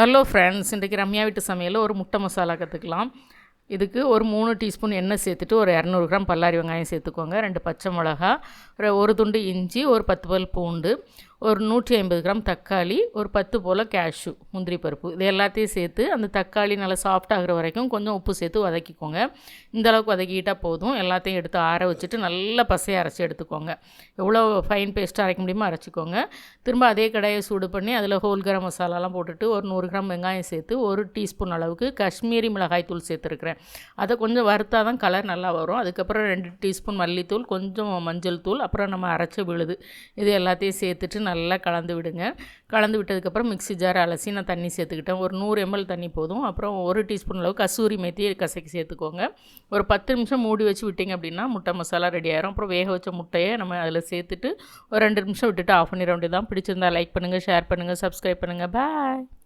Hello friends, இன்றைக்கி ரம்யா வீட்டு சமையலில் ஒரு முட்டை மசாலா கற்றுக்கலாம். இதுக்கு ஒரு 3 டீஸ்பூன் எண்ணெய் சேர்த்துட்டு ஒரு 200 கிராம் பல்லாரி வெங்காயம் சேர்த்துக்கோங்க, 2 பச்சை மிளகா, ஒரு துண்டு இஞ்சி, ஒரு 10 பல் பூண்டு, ஒரு 150 கிராம் தக்காளி, ஒரு 10 போல் கேஷ்யூ முந்திரி பருப்பு, இது எல்லாத்தையும் சேர்த்து அந்த தக்காளி நல்லா சாஃப்ட் ஆகிற வரைக்கும் கொஞ்சம் உப்பு சேர்த்து வதக்கிக்கோங்க. இந்தளவுக்கு வதக்கிட்டால் போதும். எல்லாத்தையும் எடுத்து ஆற வச்சுட்டு நல்லா பசையை அரைச்சி எடுத்துக்கோங்க. எவ்வளோ ஃபைன் பேஸ்ட்டாக அரைக்க முடியுமோ அரைச்சிக்கோங்க. திரும்ப அதே கடாயை சூடு பண்ணி அதில் ஹோல் கரம் மசாலாலாம் போட்டுட்டு ஒரு 100 கிராம் வெங்காயம் சேர்த்து 1 டீஸ்பூன் அளவுக்கு காஷ்மீரி மிளகாய் தூள் சேர்த்துருக்குறேன். அதை கொஞ்சம் வறுத்தா தான் கலர் நல்லா வரும். அதுக்கப்புறம் 2 டீஸ்பூன் மல்லித்தூள், கொஞ்சம் மஞ்சள் தூள், அப்புறம் நம்ம அரைச்ச விழுது, இது எல்லாத்தையும் சேர்த்துட்டு நல்லா கலந்து விடுங்க. கலந்து விட்டதுக்கப்புறம் மிக்ஸி ஜார் அலசி நான் தண்ணி சேர்த்துக்கிட்டேன். ஒரு 100 ml தண்ணி போதும். அப்புறம் 1 டீஸ்பூன் அளவு கசூரி மேத்தி கசக்கி சேர்த்துக்கோங்க. ஒரு 10 நிமிஷம் மூடி வச்சு விட்டிங்க அப்படின்னா முட்டை மசாலா ரெடி ஆயிரும். அப்புறம் வேக வச்ச முட்டையை நம்ம அதில் சேர்த்துட்டு ஒரு 2 நிமிஷம் விட்டுட்டு ஆஃப் பண்ணிட வேண்டியதான். பிடிச்சிருந்தா லைக் பண்ணுங்கள், ஷேர் பண்ணுங்கள், சப்ஸ்கிரைப் பண்ணுங்கள். பாய்.